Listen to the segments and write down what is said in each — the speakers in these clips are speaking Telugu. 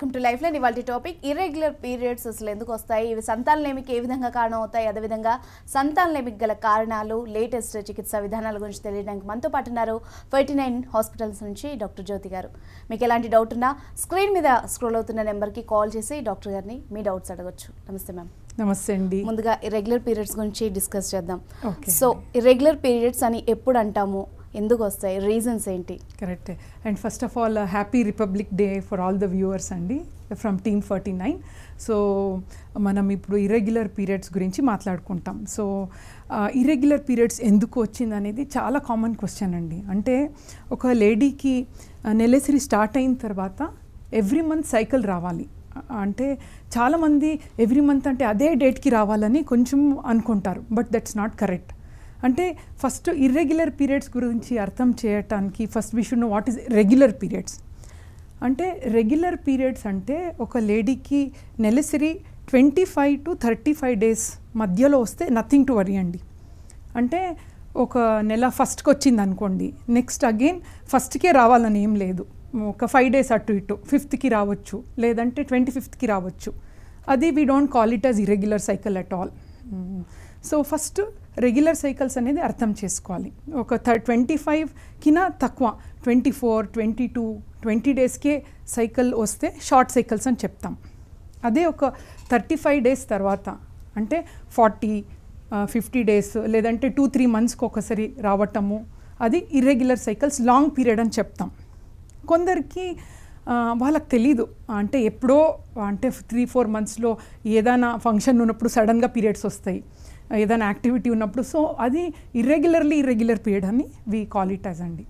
Welcome to life line. ఇవాల్టి టాపిక్ ఇర్రెగ్యులర్ పీరియడ్స్ అసలు ఎందుకు వస్తాయి, ఇవి సంతానలేమికి ఏ విధంగా కారణం అవుతాయి, అదేవిధంగా సంతానలేమికి గల కారణాలు, లేటెస్ట్ చికిత్సా విధానాల గురించి తెలియడానికి మనతో పాటు ఉన్నారు 49 హాస్పిటల్స్ నుంచి డాక్టర్ జ్యోతి గారు. మీకు ఎలాంటి డౌట్ ఉన్నా స్క్రీన్ మీద స్క్రోల్ అవుతున్న నెంబర్కి కాల్ చేసి డాక్టర్ గారిని మీ డౌట్స్ అడగొచ్చు. నమస్తే మ్యామ్. నమస్తే అండి. ముందుగా ఇర్రెగ్యులర్ పీరియడ్స్ గురించి డిస్కస్ చేద్దాం. సో ఇర్రెగ్యులర్ పీరియడ్స్ అని ఎప్పుడు అంటాము, ఎందుకు వస్తాయి, రీజన్స్ ఏంటి? కరెక్టే. And first of all happy republic day for all the viewers అండి ఫ్రమ్ టీమ్ 49. సో మనం ఇప్పుడు ఇర్రెగ్యులర్ పీరియడ్స్ గురించి మాట్లాడుకుంటాం. సో ఇర్రెగ్యులర్ పీరియడ్స్ ఎందుకు వచ్చింది అనేది చాలా కామన్ క్వశ్చన్ అండి. అంటే ఒక లేడీకి నెలసరి స్టార్ట్ అయిన తర్వాత ఎవ్రీ మంత్ సైకిల్ రావాలి అంటే చాలామంది ఎవ్రీ మంత్ అంటే అదే డేట్కి రావాలని కొంచెం అనుకుంటారు, బట్ దట్స్ నాట్ కరెక్ట్. అంటే ఫస్ట్ ఇర్రెగ్యులర్ పీరియడ్స్ గురించి అర్థం చేయటానికి first we should know what is regular periods. అంటే రెగ్యులర్ పీరియడ్స్ అంటే ఒక లేడీకి నెలసరి 25 to 35 డేస్ మధ్యలో వస్తే నథింగ్ టు వరీ అండి. అంటే ఒక నెల ఫస్ట్కి వచ్చింది అనుకోండి, నెక్స్ట్ అగైన్ ఫస్ట్కే రావాలని ఏం లేదు. ఒక 5 డేస్ అటు ఇటు 5th రావచ్చు, లేదంటే 25th రావచ్చు. అది we don't call it as irregular cycle at all. So first regular cycles అనేది అర్థం చేసుకోవాలి. ఒక 25కిన తక్కువ 24, 22, 20 డేస్కే సైకిల్ వస్తే షార్ట్ సైకిల్స్ అని చెప్తాం. అదే ఒక 35 డేస్ తర్వాత అంటే 40, 50 డేస్ లేదంటే 2-3 మంత్స్కి ఒకసారి రావటము, అది ఇర్రెగ్యులర్ సైకిల్స్ లాంగ్ పీరియడ్ అని చెప్తాం. కొందరికి వాళ్ళకి తెలీదు, అంటే ఎప్పుడో అంటే 3-4 మంత్స్లో ఏదైనా ఫంక్షన్ ఉన్నప్పుడు సడన్గా పీరియడ్స్ వస్తాయి, ఏదైనా యాక్టివిటీ ఉన్నప్పుడు. సో అది ఇర్రెగ్యులర్ పీరియడ్ అని వీ కాల్ ఇట్ యాజ్ అండి.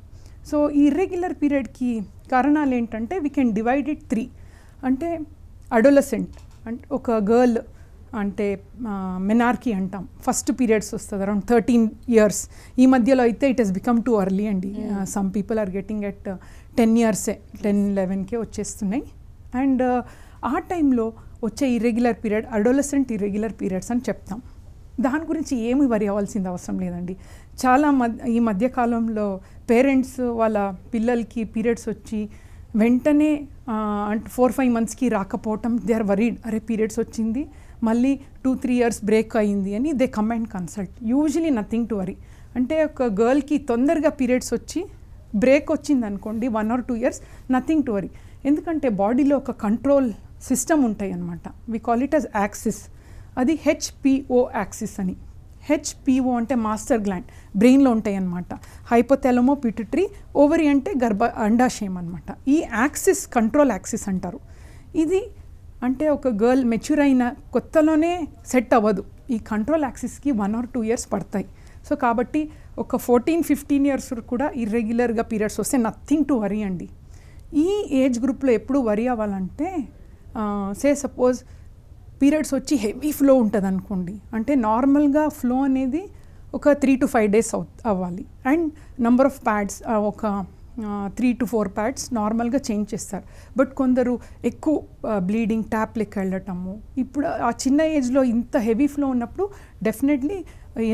సో ఈ ఇర్రెగ్యులర్ పీరియడ్కి కారణాలు ఏంటంటే వీ కెన్ డివైడ్ ఇట్ 3. అంటే అడోలసెంట్ అంటే ఒక గర్ల్ అంటే మెనార్కీ అంటాం, ఫస్ట్ పీరియడ్స్ వస్తుంది అరౌండ్ 13 years. ఈ మధ్యలో అయితే it has become too early అండి. Some people are getting at 10 years, 10-11 వచ్చేస్తున్నాయి. అండ్ ఆ టైంలో వచ్చే irregular period adolescent irregular periods అని చెప్తాం. దాని గురించి ఏమి వరి అవ్వాల్సింది అవసరం లేదండి. చాలా ఈ మధ్యకాలంలో పేరెంట్స్ వాళ్ళ పిల్లలకి పీరియడ్స్ వచ్చి వెంటనే అంటే 4-5 monthsకి రాకపోవటం, దే ఆర్ వరీడ్, అరే పీరియడ్స్ వచ్చింది మళ్ళీ 2-3 years బ్రేక్ అయింది అని they come and consult. Usually nothing to worry. అంటే ఒక గర్ల్కి తొందరగా పీరియడ్స్ వచ్చి బ్రేక్ వచ్చింది అనుకోండి 1 or 2 years, nothing to worry. ఎందుకంటే బాడీలో ఒక కంట్రోల్ సిస్టమ్ ఉంటాయి అన్నమాట. We call it as axis. అది HPO యాక్సిస్ అని. HPO అంటే మాస్టర్ గ్లాండ్, బ్రెయిన్లో ఉంటాయి అన్నమాట. హైపోథాలమో పిట్యూటరీ, ఓవరీ అంటే అండాశయం అనమాట. ఈ యాక్సిస్ కంట్రోల్ యాక్సిస్ అంటారు. ఇది అంటే ఒక గర్ల్ మెచ్యూర్ అయిన కొత్తలోనే సెట్ అవ్వదు. ఈ కంట్రోల్ యాక్సిస్కి 1 or 2 years పడతాయి. సో కాబట్టి ఒక 14-15 years కూడా ఇర్రెగ్యులర్గా పీరియడ్స్ వస్తే నథింగ్ టు వరీ అండి. ఈ ఏజ్ గ్రూప్లో ఎప్పుడు వరీ అవ్వాలంటే సపోజ్ పీరియడ్స్ వచ్చి హెవీ ఫ్లో ఉంటుంది అనుకోండి, అంటే నార్మల్గా ఫ్లో అనేది ఒక 3 to 5 days అవ్వాలి. అండ్ నెంబర్ ఆఫ్ ప్యాడ్స్ ఒక 3 to 4 ప్యాడ్స్ నార్మల్గా చేంజ్ చేస్తారు. బట్ కొందరు ఎక్కువ బ్లీడింగ్ ట్యాప్ లెక్క వెళ్ళటము, ఇప్పుడు ఆ చిన్న ఏజ్లో ఇంత హెవీ ఫ్లో ఉన్నప్పుడు డెఫినెట్లీ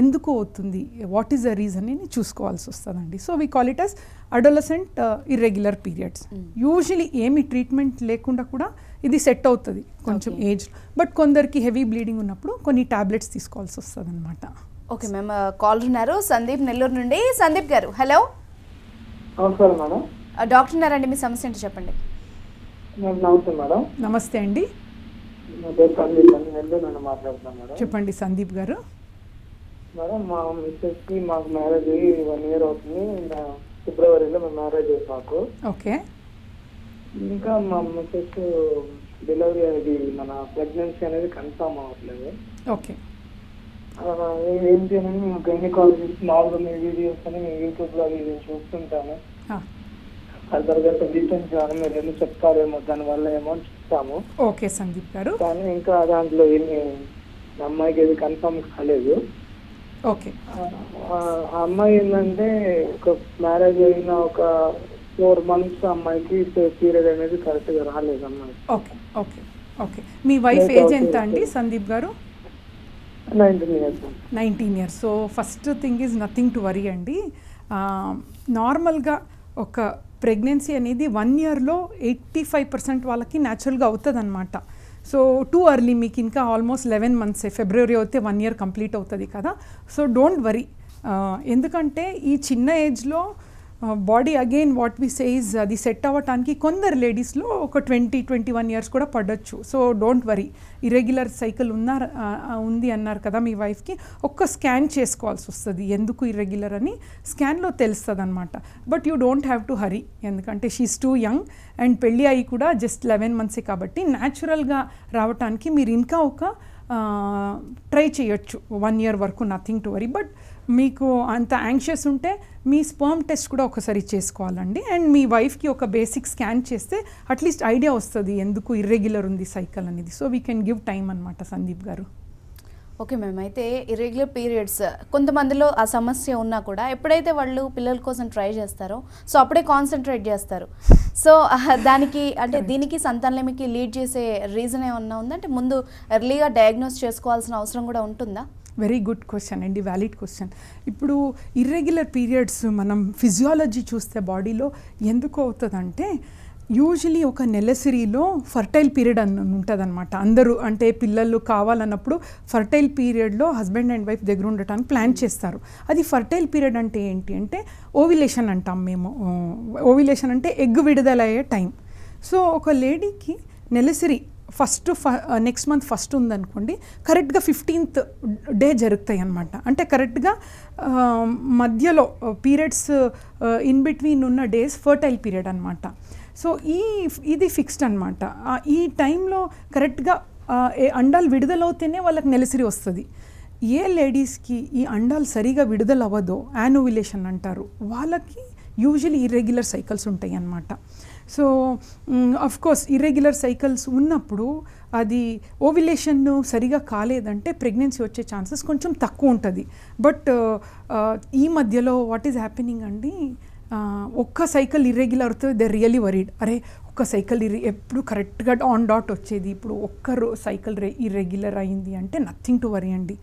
ఎందుకు అవుతుంది, వాట్ ఈస్ ద రీజన్ అని చూసుకోవాల్సి వస్తుందండి. So we call it as adolescent irregular periods. Usually ఏమి ట్రీట్మెంట్ లేకుండా కూడా ఇది సెట్ అవుతుంది కొంచెం ఏజ్. బట్ కొందరికి హెవీ బ్లీడింగ్ ఉన్నప్పుడు కొన్ని టాబ్లెట్స్ తీసుకోవాల్సి వస్తుంది అనమాట. ఓకే మ్యామ్, కాల్ ఉన్నారు సందీప్ నెల్లూరు నుండి. సందీప్ గారు హలో. మేడం డాక్టర్ ఉన్నారండి, మీ సమస్య ఏంటో చెప్పండి. నమస్తే మేడం. నమస్తే అండి, నెల్లూరు మాట్లాడుతున్నాను మేడం. చెప్పండి సందీప్ గారు. మేడం మా మిస్సెస్కి మాకు మ్యారేజ్ 1 year అవుతుంది. ఫిబ్రవరిలో మా మ్యారేజ్ మాకు. ఓకే. ఇంకా మా మిస్సెస్ డెలివరీ అనేది మన ప్రెగ్నెన్సీ అనేది కన్ఫర్మ్ అవ్వట్లేదు. ఓకే. ఏంటి అని మేము గైనకాలజిస్ట్ మామూలుగా మీ వీడియోస్ అని యూట్యూబ్లో అవి చూస్తుంటాను. ఫర్దర్గా సజెషన్స్ కానీ మీరు ఏమో చెప్తారేమో దానివల్ల ఏమో అని చెప్తాము. ఓకే సందీప్ గారు. కానీ ఇంకా దాంట్లో ఏమి అమ్మాయికి ఏది కన్ఫర్మ్ కాలేదు. ఓకే. ఆ అమ్మాయి ఏంటంటే ఒక మ్యారేజ్ అయిన ఒక 4 months అమ్మాయికి పీరియడ్ అనేది కరెక్ట్గా రాలేదు అమ్మాయి. Okay okay okay. మీ వైఫ్ ఏజ్ ఎంత అండి సందీప్ గారు? 19 years. 19 years. So first thing is nothing to worry అండి. నార్మల్గా ఒక ప్రెగ్నెన్సీ అనేది 1 ఇయర్లో 85% వాళ్ళకి న్యాచురల్గా అవుతుంది అనమాట. సో టూ అర్లీ, మీకు ఇంకా ఆల్మోస్ట్ 11 మంత్సే, ఫిబ్రవరి అయితే 1 ఇయర్ కంప్లీట్ అవుతుంది కదా. సో డోంట్ వరీ, ఎందుకంటే ఈ చిన్న ఏజ్లో body again what we says అది సెట్ అవ్వటానికి కొందరు లేడీస్లో ఒక 20-21 ఇయర్స్ కూడా పడవచ్చు. So don't worry, irregular cycle ఉంది అన్నారు కదా మీ వైఫ్కి, ఒక్క స్కాన్ చేసుకోవాల్సి వస్తుంది ఎందుకు ఇర్రెగ్యులర్ అని, స్కాన్లో తెలుస్తుంది అనమాట. But you don't have to హరీ, ఎందుకంటే షీఈస్ టూ యంగ్ అండ్ పెళ్ళి అయ్యి కూడా జస్ట్ 11 మంత్సే కాబట్టి న్యాచురల్గా రావటానికి మీరు ఇంకా ఒక ట్రై చేయొచ్చు 1 ఇయర్ వరకు, నథింగ్ టు వరీ. బట్ మీకు అంత యాంగ్షియస్ ఉంటే మీ స్పర్మ్ టెస్ట్ కూడా ఒకసారి చేసుకోవాలండి. అండ్ మీ వైఫ్కి ఒక బేసిక్ స్కాన్ చేస్తే అట్లీస్ట్ ఐడియా వస్తుంది ఎందుకు ఇర్రెగ్యులర్ ఉంది సైకిల్ అనేది. So we can give time అనమాట సందీప్ గారు. ఓకే మ్యామ్, అయితే ఇర్రెగ్యులర్ పీరియడ్స్ కొంతమందిలో ఆ సమస్య ఉన్నా కూడా ఎప్పుడైతే వాళ్ళు పిల్లల కోసం ట్రై చేస్తారో సో అప్పుడే కాన్సన్ట్రేట్ చేస్తారు. సో దానికి అంటే దీనికి సంతానలేమికి లీడ్ చేసే రీజన్ ఏమన్నా ఉందా, అంటే ముందు ఎర్లీగా డయాగ్నోస్ చేసుకోవాల్సిన అవసరం కూడా ఉంటుందా? వెరీ గుడ్ క్వశ్చన్ అండి, వ్యాలిడ్ క్వశ్చన్. ఇప్పుడు ఇర్రెగ్యులర్ పీరియడ్స్ మనం ఫిజియాలజీ చూస్తే బాడీలో ఎందుకు అవుతుందంటే, యూజువలీ ఒక నెలసరిలో ఫర్టైల్ పీరియడ్ అని ఉంటుంది అనమాట. అందరూ అంటే పిల్లలు కావాలన్నప్పుడు ఫర్టైల్ పీరియడ్లో హస్బెండ్ అండ్ వైఫ్ దగ్గర ఉండటానికి ప్లాన్ చేస్తారు. అది ఫర్టైల్ పీరియడ్ అంటే ఏంటి అంటే ఓవిలేషన్ అంటాం మేము. ఓవిలేషన్ అంటే ఎగ్ విడుదలయ్యే టైం. సో ఒక లేడీకి నెలసరి నెక్స్ట్ మంత్ ఫస్ట్ ఉందనుకోండి, కరెక్ట్గా 15th డే జరుగుతాయి అన్నమాట. అంటే కరెక్ట్గా మధ్యలో పీరియడ్స్ ఇన్ బిట్వీన్ ఉన్న డేస్ ఫర్టైల్ పీరియడ్ అనమాట. సో ఇది ఫిక్స్డ్ అనమాట. ఈ టైంలో కరెక్ట్గా అండాలు విడుదలవుతేనే వాళ్ళకి నెలసరి వస్తుంది. ఏ లేడీస్కి ఈ అండాలు సరిగా విడుదల అవ్వదో, యానోవిలేషన్ అంటారు, వాళ్ళకి యూజువలీ ఇర్రెగ్యులర్ సైకిల్స్ ఉంటాయి అన్నమాట. సో అఫ్కోర్స్ ఇర్రెగ్యులర్ సైకిల్స్ ఉన్నప్పుడు అది ఓవిలేషన్ సరిగా కాలేదంటే ప్రెగ్నెన్సీ వచ్చే ఛాన్సెస్ కొంచెం తక్కువ ఉంటుంది. బట్ ఈ మధ్యలో వాట్ ఈజ్ హ్యాపెనింగ్ అండి, ఒక్క సైకిల్ ఇర్రెగ్యులర్ అవుతుంది, దే రియలీ వరీడ్. అరే ఒక్క సైకిల్ ఎప్పుడు కరెక్ట్గా ఆన్ డాట్ వచ్చేది, ఇప్పుడు ఒక్క సైకిల్ ఇర్రెగ్యులర్ అయింది అంటే నథింగ్ టు వరీ అండి.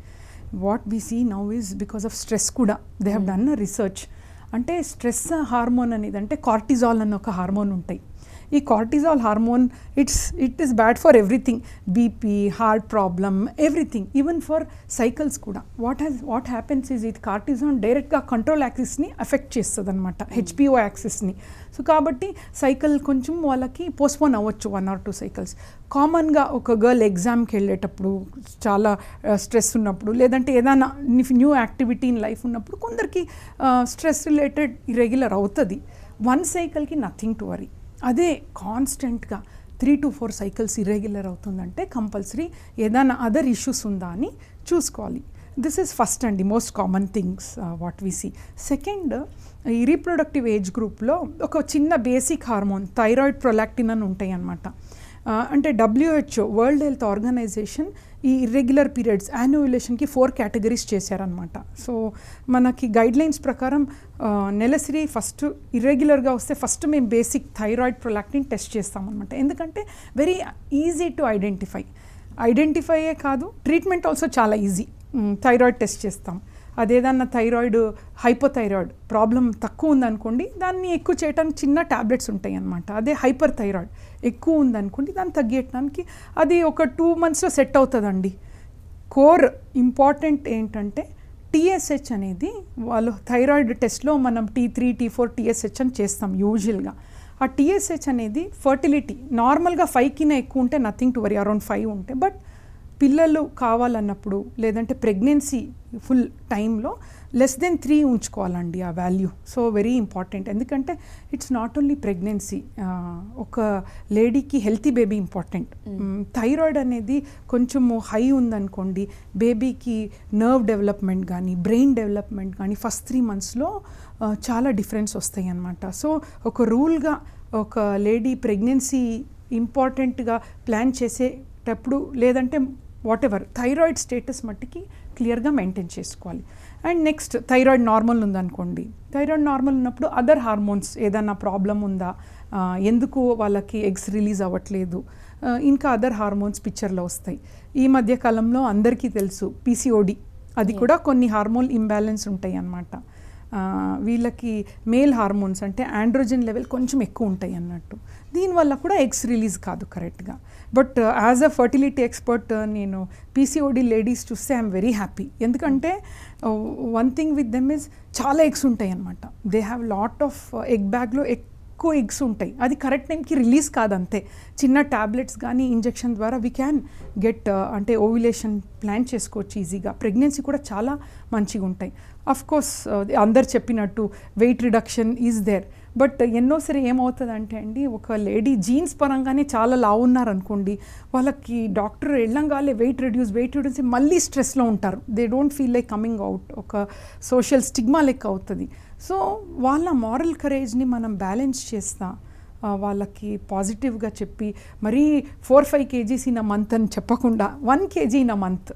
What we see now is because of stress కూడా. They have done a research. అంటే స్ట్రెస్ హార్మోన్ అనేది అంటే కార్టిజాల్ అన్న ఒక హార్మోన్ ఉంటాయి. ఈ cortisol hormone it is bad for everything, BP, heart problem, everything, even for cycles కూడా. వాట్ హ్యాపెన్స్ ఈజ్ ఇది కార్టిజాల్ డైరెక్ట్గా కంట్రోల్ యాక్సిస్ని ఎఫెక్ట్ చేస్తుంది అనమాట, హెచ్పిఓ యాక్సిస్ని. సో కాబట్టి సైకిల్ కొంచెం వాళ్ళకి పోస్ట్పోన్ అవ్వచ్చు 1 or 2 సైకిల్స్. కామన్గా ఒక గర్ల్ ఎగ్జామ్కి వెళ్ళేటప్పుడు, చాలా స్ట్రెస్ ఉన్నప్పుడు, లేదంటే ఏదైనా న్యూ యాక్టివిటీ ఇన్ లైఫ్ ఉన్నప్పుడు కొందరికి స్ట్రెస్ రిలేటెడ్ ఇర్రెగ్యులర్ అవుతుంది. 1 సైకిల్కి నథింగ్ టు వరీ. అదే కాన్స్టెంట్గా 3 to 4 సైకిల్స్ ఇర్రెగ్యులర్ అవుతుందంటే కంపల్సరీ ఏదైనా అదర్ ఇష్యూస్ ఉందా అని చూసుకోవాలి. దిస్ ఈజ్ ఫస్ట్ అండి most common things what we see. Second, ఈ రీప్రొడక్టివ్ ఏజ్ గ్రూప్లో ఒక చిన్న బేసిక్ హార్మోన్ థైరాయిడ్, ప్రొలాక్టిన్ అని ఉంటాయి అన్నమాట. అంటే WHO వరల్డ్ హెల్త్ ఆర్గనైజేషన్ ఈ ఇర్రెగ్యులర్ పీరియడ్స్ యాన్యులేషన్కి 4 కేటగిరీస్ చేశారనమాట. సో మనకి గైడ్లైన్స్ ప్రకారం నెలసరి ఫస్ట్ ఇర్రెగ్యులర్గా వస్తే ఫస్ట్ మేము బేసిక్ థైరాయిడ్, ప్రొలాక్టిన్ టెస్ట్ చేస్తామన్నమాట. ఎందుకంటే వెరీ ఈజీ టు ఐడెంటిఫైయే కాదు, ట్రీట్మెంట్ ఆల్సో చాలా ఈజీ. థైరాయిడ్ టెస్ట్ చేస్తాం, అదేదన్నా థైరాయిడ్ హైపోథైరాయిడ్ ప్రాబ్లం తక్కువ ఉందనుకోండి, దాన్ని ఎక్కువ చేయడానికి చిన్న ట్యాబ్లెట్స్ ఉంటాయి అన్నమాట. అదే హైపర్ థైరాయిడ్ ఎక్కువ ఉందనుకోండి, దాన్ని తగ్గించడానికి అది ఒక 2 monthsలో సెట్ అవుతుందండి. కోర్ ఇంపార్టెంట్ ఏంటంటే TSH అనేది వాళ్ళు థైరాయిడ్ టెస్ట్లో మనం T3, T4, TSH అని చేస్తాం యూజువల్గా. ఆ TSH అనేది ఫర్టిలిటీ నార్మల్గా 5 ఎక్కువ ఉంటే నథింగ్ టు వరీ, అరౌండ్ 5 ఉంటే. బట్ పిల్లలు కావాలన్నప్పుడు లేదంటే ప్రెగ్నెన్సీ ఫుల్ టైంలో లెస్ దెన్ 3 ఉంచుకోవాలండి ఆ వాల్యూ. సో వెరీ ఇంపార్టెంట్, ఎందుకంటే ఇట్స్ నాట్ ఓన్లీ ప్రెగ్నెన్సీ, ఒక లేడీకి హెల్తీ బేబీ ఇంపార్టెంట్. థైరాయిడ్ అనేది కొంచెము హై ఉందనుకోండి, బేబీకి నర్వ్ డెవలప్మెంట్ కానీ బ్రెయిన్ డెవలప్మెంట్ కానీ ఫస్ట్ 3 monthsలో చాలా డిఫరెన్స్ వస్తాయి అన్నమాట. సో ఒక రూల్గా ఒక లేడీ ప్రెగ్నెన్సీ ఇంపార్టెంట్గా ప్లాన్ చేసేటప్పుడు లేదంటే వాట్ ఎవర్ థైరాయిడ్ స్టేటస్ మట్టికి క్లియర్గా మెయింటైన్ చేసుకోవాలి. అండ్ నెక్స్ట్ థైరాయిడ్ నార్మల్ ఉందనుకోండి, థైరాయిడ్ నార్మల్ ఉన్నప్పుడు అదర్ హార్మోన్స్ ఏదన్నా ప్రాబ్లం ఉందా, ఎందుకు వాళ్ళకి ఎగ్స్ రిలీజ్ అవ్వట్లేదు, ఇంకా అదర్ హార్మోన్స్ పిక్చర్లో వస్తాయి. ఈ మధ్య కాలంలో అందరికీ తెలుసు PCOD, అది కూడా కొన్ని హార్మోన్ ఇంబ్యాలెన్స్ ఉంటాయి అన్నమాట. వీళ్ళకి మేల్ హార్మోన్స్ అంటే ఆండ్రోజన్ లెవెల్ కొంచెం ఎక్కువ ఉంటాయి అన్నట్టు, దీనివల్ల కూడా ఎగ్స్ రిలీజ్ కాదు కరెక్ట్గా. But as a fertility expert నేను పీసీఓడి లేడీస్ చూస్తే ఐఎమ్ వెరీ హ్యాపీ. ఎందుకంటే one thing with them is చాలా ఎగ్స్ ఉంటాయి అన్నమాట. They have lot of egg బ్యాగ్లో ఎక్కువ ఎగ్స్ ఉంటాయి, అది కరెక్ట్ టైంకి రిలీజ్ కాదంతే. చిన్న ట్యాబ్లెట్స్ కానీ ఇంజెక్షన్ ద్వారా వీ క్యాన్ గెట్ అంటే ఓవ్యులేషన్ ప్లాన్ చేసుకోవచ్చు ఈజీగా. ప్రెగ్నెన్సీ కూడా చాలా మంచిగా ఉంటాయి. అఫ్ కోర్స్ అందరు చెప్పినట్టు weight reduction is there, but ఎన్నోసారి ఏమవుతుందంటే అండి, ఒక లేడీ జీన్స్ పరంగానే చాలా లావు ఉన్నారనుకోండి, వాళ్ళకి డాక్టర్ వెళ్ళంగానే వెయిట్ రిడ్యూస్ మళ్ళీ స్ట్రెస్లో ఉంటారు. They don't feel like coming out, ఒక సోషల్ స్టిగ్మా లెక్క అవుతుంది. సో వాళ్ళ మారల్ కరేజ్ని మనం బ్యాలెన్స్ చేస్తా, వాళ్ళకి పాజిటివ్గా చెప్పి మరీ 4-5 kgs ఇన్ అ మంత్ అని చెప్పకుండా 1 kg ఇన్ అ మంత్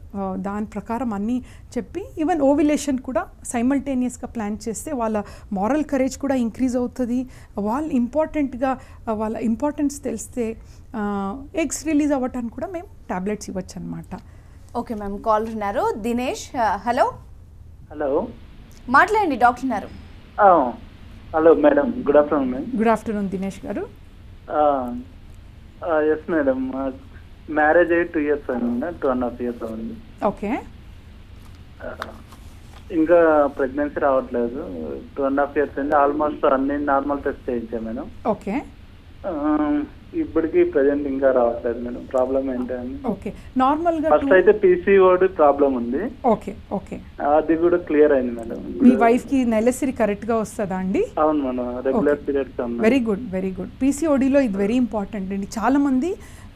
దాని ప్రకారం అన్నీ చెప్పి ఈవెన్ ఓవ్యులేషన్ కూడా సైమల్టేనియస్గా ప్లాన్ చేస్తే వాళ్ళ మారల్ కరేజ్ కూడా ఇంక్రీజ్ అవుతుంది. వాళ్ళు ఇంపార్టెంట్గా వాళ్ళ ఇంపార్టెన్స్ తెలిస్తే ఎగ్స్ రిలీజ్ అవ్వటానికి కూడా మేము టాబ్లెట్స్ ఇవ్వచ్చు అనమాట. ఓకే మ్యామ్, కాల్ ఉన్నారు దినేష్. హలో హలో, మాట్లాడండి, డాక్టర్ ఉన్నారు. Hello madam, good afternoon madam. Good afternoon Dinesh గారు. ఎస్ మేడం, మ్యారేజ్ అయ్యి 2 years అయింది, 2.5 years అయింది. ఓకే, ఇంకా ప్రెగ్నెన్సీ రావట్లేదు. 2.5 years అయింది. ఆల్మోస్ట్ అన్ని నార్మల్ టెస్ట్ చేయించాం మేడం. ఓకే, ఇప్పటికి ప్రెజెంట్ ఇంకా రావట్లేదు మేడం. ప్రాబ్లం ఏంటని? ఓకే, నార్మల్గా ఫస్ట్ అయితే పీసీఓడి ప్రాబ్లం ఉంది. ఓకే ఓకే, అది కూడా క్లియర్ అయింది మేడం. మీ వైఫ్కి నెలసరి కరెక్ట్గా వస్తుందా అండి? అవును మేడం, రెగ్యులర్ పీరియడ్స్ ఉన్నాయి. Very good, very good. పీసీఓడిలో ఇది వెరీ ఇంపార్టెంట్ అండి. చాలామంది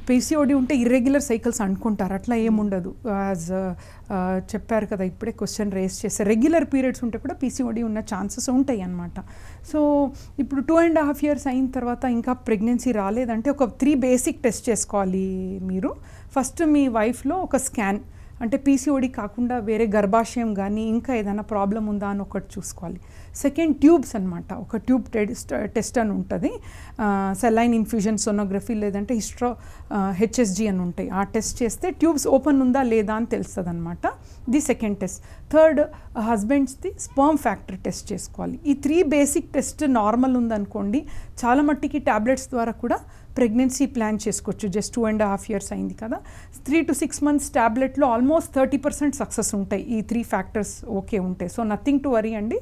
పీసీఓడి ఉంటే ఇర్రెగ్యులర్ సైకిల్స్ అనుకుంటారు, అట్లా ఏముండదు. యాజ్ చెప్పారు కదా, ఇప్పుడే క్వశ్చన్ రేస్ చేస్తే రెగ్యులర్ పీరియడ్స్ ఉంటే కూడా పీసీఓడి ఉన్న ఛాన్సెస్ ఉంటాయి అన్నమాట. సో ఇప్పుడు 2.5 years అయిన తర్వాత ఇంకా ప్రెగ్నెన్సీ రాలేదంటే ఒక 3 basic టెస్ట్ చేసుకోవాలి మీరు. ఫస్ట్ మీ వైఫ్లో ఒక స్కాన్, అంటే పీసీఓడి కాకుండా వేరే గర్భాశయం కానీ ఇంకా ఏదైనా ప్రాబ్లం ఉందా అని ఒకటి చూసుకోవాలి. సెకండ్ ట్యూబ్స్ అనమాట, ఒక ట్యూబ్ టెస్ట్ అని ఉంటుంది, సెలైన్ ఇన్ఫ్యూజన్ సోనోగ్రఫీ లేదంటే హెచ్ఎస్జీ అని ఉంటాయి. ఆ టెస్ట్ చేస్తే ట్యూబ్స్ ఓపెన్ ఉందా లేదా అని తెలుస్తుంది అనమాట. The second test. థర్డ్, హస్బెండ్స్ది స్పర్మ్ ఫ్యాక్టర్ టెస్ట్ చేసుకోవాలి. ఈ 3 basic టెస్ట్ నార్మల్ ఉందనుకోండి, చాలా మట్టికి ట్యాబ్లెట్స్ ద్వారా కూడా ప్రెగ్నెన్సీ ప్లాన్ చేసుకోవచ్చు. జస్ట్ 2.5 years అయింది కదా, 3 to 6 months ట్యాబ్లెట్లో ఆల్మోస్ట్ 30% సక్సెస్ ఉంటాయి ఈ 3 factors ఓకే ఉంటాయి. సో నథింగ్ టు వరీ అండి.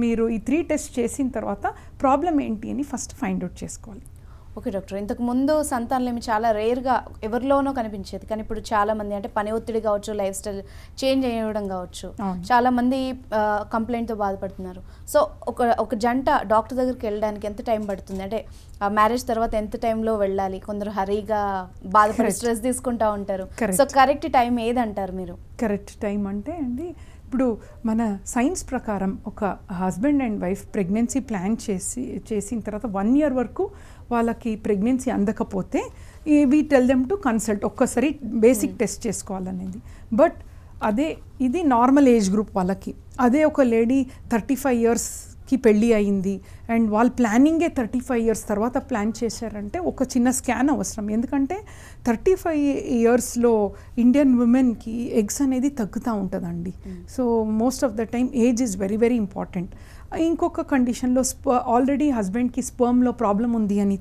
మీరు ఈ 3 టెస్ట్ చేసిన తర్వాత ప్రాబ్లం ఏంటి అని ఫస్ట్ ఫైండ్ అవుట్ చేసుకోవాలి. ఓకే డాక్టర్, ఇంతకు ముందు సంతానలేమి చాలా రేర్గా ఎవరిలోనో కనిపించేది, కానీ ఇప్పుడు చాలామంది అంటే పని ఒత్తిడి కావచ్చు, లైఫ్ స్టైల్ చేంజ్ అయ్యడం కావచ్చు, చాలామంది కంప్లైంట్తో బాధపడుతున్నారు. సో ఒక జంట డాక్టర్ దగ్గరికి వెళ్ళడానికి ఎంత టైం పడుతుంది? అంటే మ్యారేజ్ తర్వాత ఎంత టైంలో వెళ్ళాలి? కొందరు హరీగా బాధపడి స్ట్రెస్ తీసుకుంటూ ఉంటారు. సో కరెక్ట్ టైం ఏదంటారు మీరు? కరెక్ట్ టైం అంటే అండి, ఇప్పుడు మన సైన్స్ ప్రకారం ఒక husband and wife pregnancy plan చేసిన తర్వాత 1 year వరకు వాళ్ళకి ప్రెగ్నెన్సీ అందకపోతే we tell them to consult, ఒక్కసారి బేసిక్ టెస్ట్ చేసుకోవాలనేది. బట్ ఇది నార్మల్ ఏజ్ గ్రూప్ వాళ్ళకి. అదే ఒక లేడీ 35 yearsకి పెళ్ళి అయింది అండ్ వాళ్ళ ప్లానింగే 35 years తర్వాత ప్లాన్ చేశారంటే ఒక చిన్న స్కాన్ అవసరం. ఎందుకంటే 35 yearsలో ఇండియన్ ఉమెన్కి ఎగ్స్ అనేది తగ్గుతూ ఉంటుందండి. So most of the time age is very very important. ఇంకొక కండిషన్లో ఆల్రెడీ హస్బెండ్కి స్పర్మ్లో ప్రాబ్లం ఉంది అని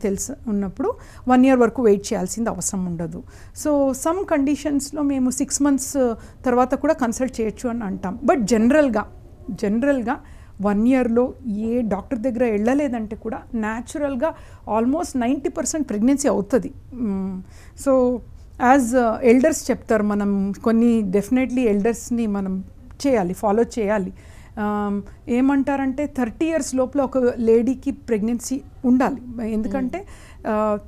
ఉన్నప్పుడు 1 year వరకు వెయిట్ చేయాల్సింది అవసరం ఉండదు. సో సమ్ కండిషన్స్లో మేము 6 months తర్వాత కూడా కన్సల్ట్ చేయొచ్చు అని అంటాం. బట్ జనరల్గా 1 yearలో ఏ డాక్టర్ దగ్గర వెళ్ళలేదంటే కూడా న్యాచురల్గా ఆల్మోస్ట్ 90% ప్రెగ్నెన్సీ అవుతుంది. సో యాజ్ ఎల్డర్స్ చెప్తారు, మనం కొన్ని డెఫినెట్లీ ఎల్డర్స్ని మనం ఫాలో చేయాలి. ఏమంటారంటే 30 years లోపల ఒక లేడీకి ప్రెగ్నెన్సీ ఉండాలి. ఎందుకంటే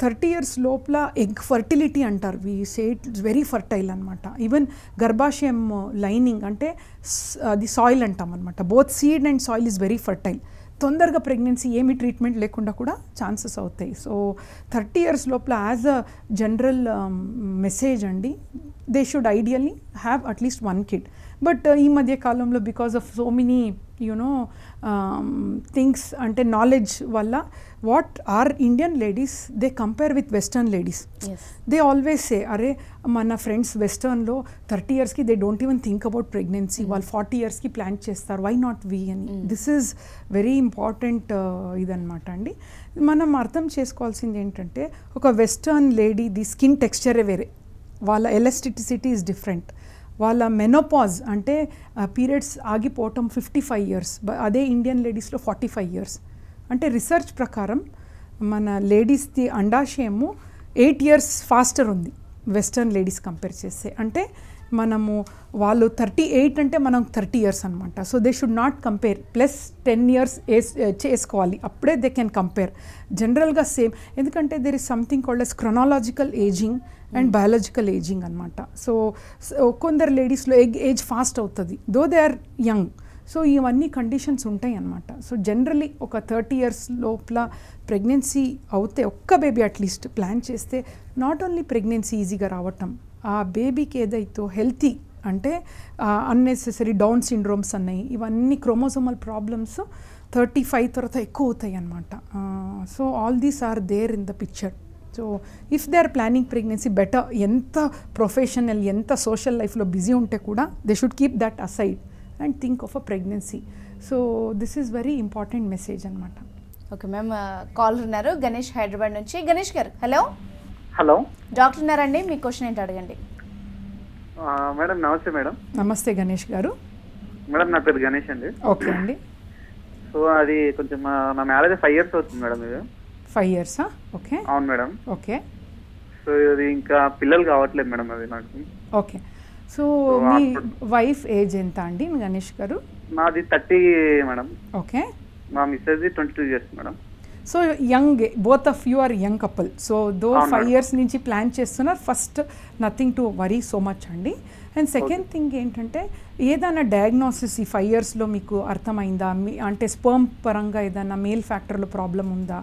30 years లోపల ఎగ్ ఫర్టిలిటీ అంటారు, we say it's very fertile అనమాట. ఈవెన్ గర్భాశయం లైనింగ్ అంటే అది సాయిల్ అంటాం అనమాట. Both seed and soil is very fertile. తొందరగా ప్రెగ్నెన్సీ ఏమి ట్రీట్మెంట్ లేకుండా కూడా ఛాన్సెస్ అవుతాయి. సో 30 years లోపల యాజ్ అ జనరల్ మెసేజ్ అండి, they should ideally have at least 1 kid. But ఈ మధ్య కాలంలో because of so many things అంటే నాలెడ్జ్ వల్ల what are Indian ladies they compare with western ladies. They always say అరే మన ఫ్రెండ్స్ వెస్టర్న్లో 30 yearsకి they don't even think about pregnancy, వాళ్ళు 40 yearsకి ప్లాన్ చేస్తారు, వై నాట్ వీ అని. దిస్ ఈజ్ వెరీ ఇంపార్టెంట్ ఇదనమాట అండి. మనం అర్థం చేసుకోవాల్సింది ఏంటంటే ఒక వెస్టర్న్ లేడీ ది స్కిన్ టెక్స్చరే వేరే, వాళ్ళ ఎలాస్టిసిటీ ఈజ్ డిఫరెంట్, వాళ్ళ మెనోపాజ్ అంటే పీరియడ్స్ ఆగిపోవటం 55 years, అదే ఇండియన్ లేడీస్లో 45 years. అంటే రీసెర్చ్ ప్రకారం మన లేడీస్ది అండాశయము 8 years ఫాస్టర్ ఉంది వెస్టర్న్ లేడీస్ కంపేర్ చేస్తే. అంటే మనము వాళ్ళు 38 అంటే మనం 30 years అనమాట. So they should not compare, plus 10 years చేసుకోవాలి, అప్పుడే దే కెన్ కంపేర్. జనరల్గా సేమ్, ఎందుకంటే there is something called as chronological ageing and biological ageing అనమాట. సో కొందరు లేడీస్లో ఏజ్ ఫాస్ట్ అవుతుంది though they are young. So ఇవన్నీ కండిషన్స్ ఉంటాయి అన్నమాట. సో జనరలీ ఒక 30 years లోపల ప్రెగ్నెన్సీ అవుతే ఒక్క బేబీ అట్లీస్ట్ ప్లాన్ చేస్తే నాట్ ఓన్లీ ప్రెగ్నెన్సీ ఈజీగా రావటం, ఆ బేబీకి ఏదైతే హెల్తీ అంటే అన్నెసెసరీ డౌన్ సిండ్రోమ్స్ అన్నాయి, ఇవన్నీ క్రోమోసోమల్ ప్రాబ్లమ్స్ 35 తర్వాత ఎక్కువ అవుతాయి అన్నమాట. So all these are there in the picture. So if they are planning pregnancy better, ఎంత ప్రొఫెషనల్ ఎంత సోషల్ లైఫ్లో బిజీ ఉంటే కూడా they should keep that aside and think of a pregnancy. So this is very important message anamata. Okay ma'am, caller ఉన్నారు గణేష్ హైదరాబాద్ నుంచి. గణేష్ గారు హలో. హలో డాక్టర్ ఉన్నారండి, మీ క్వశ్చన్ ఏంటి అడగండి. మేడం నమస్తే మేడం. నమస్తే గణేష్ గారు. మేడం నా పేరు గణేష్ అండి. ఓకే అండి. సో అది కొంచెం నా మ్యారేజ్ 5 years అవుతుంది మేడం. ఇది 5 years? ఓకే. అవును మేడం. ఓకే. సో ఇది ఇంకా పిల్లలు కావట్లేదు మేడం అది నాకు. ఓకే. సో మీ వైఫ్ ఏజ్ ఎంత అండి గణేష్ గారు? నాది 30 మేడం. ఓకే. మా missus 22 years madam. So young, both of you are young couple. So though 5 years నుంచి ప్లాన్ చేస్తున్నారు. First nothing to worry so much అండి. అండ్ సెకండ్ థింగ్ ఏంటంటే ఏదైనా డయాగ్నోసిస్ ఈ 5 yearsలో మీకు అర్థమైందా? అంటే స్పర్మ్ పరంగా ఏదైనా మేల్ ఫ్యాక్టర్లో ప్రాబ్లం ఉందా?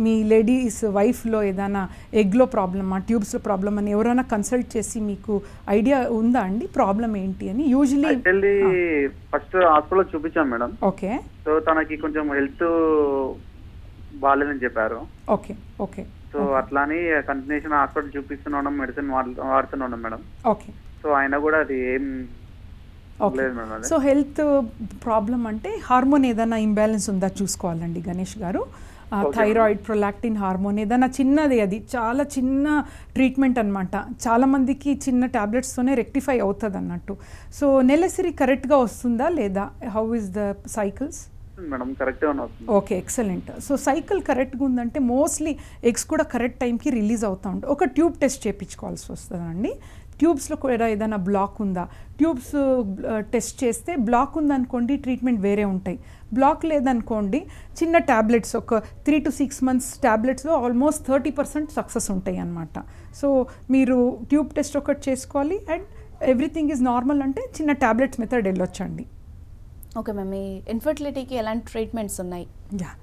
మీ లేడీస్ వైఫ్లో ఏదైనా ఎగ్లో ప్రాబ్లమా, ట్యూబ్స్లో ప్రాబ్లమ్ అని ఎవరైనా కన్సల్ట్ చేసి మీకు ఐడియా ఉందా అండి ప్రాబ్లం ఏంటి అని? యూజువలీ ఫస్ట్ హాస్పిటల్లో చూపించాం మేడం. ఓకే. సో తనకి కొంచెం హెల్త్ బాగాలేదని చెప్పారు. ఓకే. ఓకే. సో అట్లాని కంటిన్యూషన్ హాస్పిటల్ చూపిస్తున్నాం, మెడిసిన్ వాడుతున్నాం మేడం. ఓకే. సో అయినా కూడా అది ఏం లేదు మేడం. సో హెల్త్ ప్రాబ్లం అంటే హార్మోన్ ఏదైనా ఇంబ్యాలెన్స్ ఉందా చూసుకోవాలండి గణేష్ గారు. థైరాయిడ్, ప్రొలాక్టిన్ హార్మోన్ ఏదైనా చిన్నది, అది చాలా చిన్న ట్రీట్మెంట్ అనమాట. చాలామందికి చిన్న ట్యాబ్లెట్స్తోనే రెక్టిఫై అవుతుంది అన్నట్టు. సో నెలసరి కరెక్ట్గా వస్తుందా లేదా? How is the cycles? Madam కరెక్ట్గా వస్తుంది. Okay, excellent. సో సైకిల్ కరెక్ట్గా ఉందంటే మోస్ట్లీ ఎగ్స్ కూడా కరెక్ట్ టైంకి రిలీజ్ అవుతూ ఉంటాయి. ఒక ట్యూబ్ టెస్ట్ చేయించుకోవాల్సి వస్తుందండి. ట్యూబ్స్లో కూడా ఏదైనా బ్లాక్ ఉందా? ట్యూబ్స్ టెస్ట్ చేస్తే బ్లాక్ ఉందనుకోండి ట్రీట్మెంట్ వేరే ఉంటాయి. బ్లాక్ లేదనుకోండి చిన్న ట్యాబ్లెట్స్, ఒక 3 to 6 months ట్యాబ్లెట్స్లో ఆల్మోస్ట్ 30% సక్సెస్ ఉంటాయి అన్నమాట. సో మీరు ట్యూబ్ టెస్ట్ ఒకటి చేసుకోవాలి అండ్ ఎవ్రీథింగ్ ఈజ్ నార్మల్ అంటే చిన్న ట్యాబ్లెట్స్ మెథడ్ వెళ్ళొచ్చండి. ఓకే మ్యామ్, ఈ ఇన్ఫర్టిలిటీకి ఎలాంటి ట్రీట్మెంట్స్ ఉన్నాయి? యా.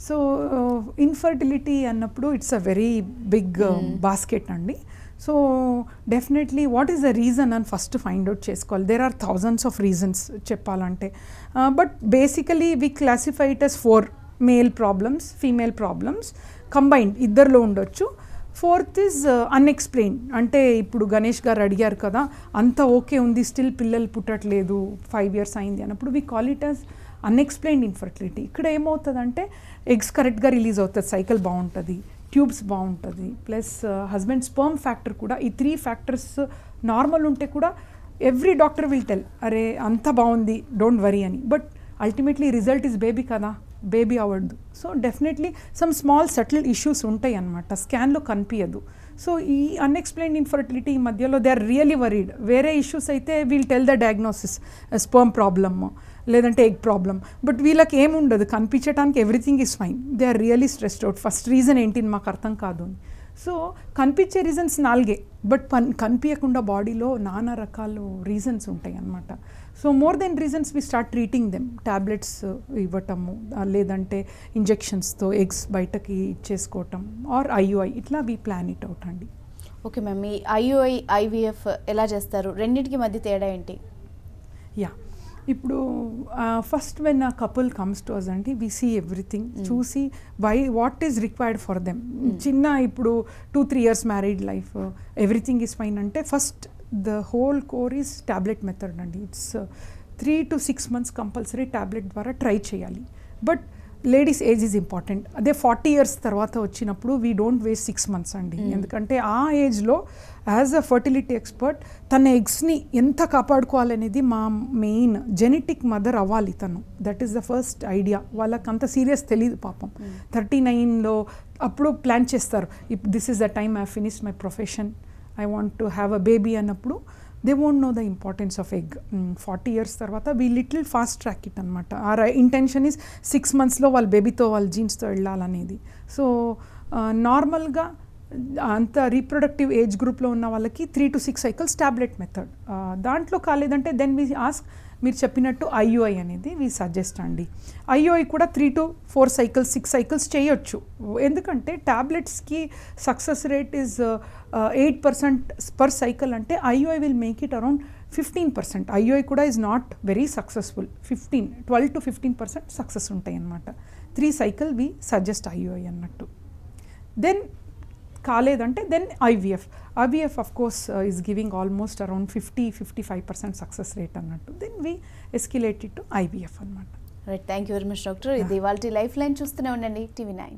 సో ఇన్ఫర్టిలిటీ అన్నప్పుడు it's a very big basket అండి. So definitely what is the reason అని ఫస్ట్ ఫైండ్ అవుట్ చేసుకోవాలి. There are thousands of reasons చెప్పాలంటే, but basically we classify it as 4 male problems, female problems combined ఇద్దరిలో ఉండొచ్చు. 4th is unexplained. అంటే ఇప్పుడు గణేష్ గారు అడిగారు కదా, అంత ఓకే ఉంది స్టిల్ పిల్లలు పుట్టట్లేదు 5 years అయింది అన్నప్పుడు we call it as unexplained infertility. ఇక్కడ ఏమవుతుందంటే ఎగ్స్ కరెక్ట్గా రిలీజ్ అవుతుంది, సైకిల్ బాగుంటుంది, ట్యూబ్స్ బాగుంటుంది, ప్లస్ హస్బెండ్ స్పర్మ్ ఫ్యాక్టర్ కూడా. ఈ 3 factors నార్మల్ ఉంటే కూడా ఎవ్రీ డాక్టర్ విల్ టెల్ అరే అంత బాగుంది డోంట్ వరీ అని. But ultimately result is baby కదా, బేబీ అవ్వద్దు. So definitely some small subtle issues ఉంటాయి అన్నమాట, స్కాన్లో కనిపించదు. సో ఈ అన్ఎక్స్ప్లెయిన్డ్ ఇన్ఫర్టిలిటీ మధ్యలో దే ఆర్ రియలీ వరీడ్. వేరే ఇష్యూస్ అయితే we'll tell the diagnosis, sperm problem లేదంటే ఎగ్ ప్రాబ్లమ్. బట్ వీళ్ళకి ఏముండదు, కనిపించడానికి everything is fine. They are really stressed out. First reason ఏంటి మాకు అర్థం కాదు అని. సో కనిపించే రీజన్స్ 4, బట్ కనిపించకుండా బాడీలో నానా రకాల రీజన్స్ ఉంటాయి అన్నమాట. So more then reasons we start treating them. Tablets ఇవ్వటము, లేదంటే ఇంజెక్షన్స్తో ఎగ్స్ బయటకి ఇచ్చేసుకోవటం, ఆర్ IUI, ఇట్లా వి ప్లాన్ ఇట్ అవుట్ అండి. ఓకే మ్యామ్, ఈ IUI, IVF ఎలా చేస్తారు? రెండింటికి మధ్య తేడా ఏంటి? యా ఇప్పుడు first when a couple comes to us అండి వి సీ ఎవ్రీథింగ్ చూసి what is required for them. చిన్న ఇప్పుడు 2-3 years married life everything is fine అంటే first the whole core is tablet method అండి. It's 3 to 6 months compulsory tablet ద్వారా ట్రై చేయాలి. But ladies age is important. అదే 40 years తర్వాత వచ్చినప్పుడు వీ డోంట్ వేస్ట్ 6 months అండి. ఎందుకంటే ఆ ఏజ్లో యాజ్ అ ఫర్టిలిటీ ఎక్స్పర్ట్ తన ఎగ్స్ని ఎంత కాపాడుకోవాలనేది మా మెయిన్ జెనెటిక్ మదర్ అవ్వాలి తను. That is the first idea. వాళ్ళకి అంత సీరియస్ తెలియదు పాపం. 39లో అప్పుడు ప్లాన్ చేస్తారు, if this is the time I finish my profession, I want to have a baby అన్నప్పుడు they won't know the importance of egg. 40 years తర్వాత we little fast track it అనమాట. ఆ ఇంటెన్షన్ ఈజ్ 6 monthsలో వాళ్ళ బేబీతో వాళ్ళ జీన్స్తో వెళ్ళాలనేది. సో నార్మల్గా అంత రీప్రొడక్టివ్ ఏజ్ గ్రూప్లో ఉన్న వాళ్ళకి 3 to 6 cycles టాబ్లెట్ మెథడ్. దాంట్లో కాలేదంటే దెన్ వీ ఆస్క్, మీరు చెప్పినట్టు IUI అనేది వీ సజెస్ట్ అండి. IUI కూడా 3 to 4 cycles 6 cycles చేయొచ్చు. ఎందుకంటే ట్యాబ్లెట్స్కి success rate is 8% per cycle అంటే IUI will make it around 15%. IUI కూడా is not very successful. 12 to 15% success ఉంటాయి అన్నమాట. 3 cycle వి సజెస్ట్ IUI అన్నట్టు. దెన్ కాలేదంటే then IVF of course is giving almost around 50-55% success rate అన్నట్టు. Then we escalate it to IVF అనమాట. Right, thank you very much doctor. ఇది ఇవాల్టి లైఫ్ లైన్. చూస్తూనే ఉండండి TV9.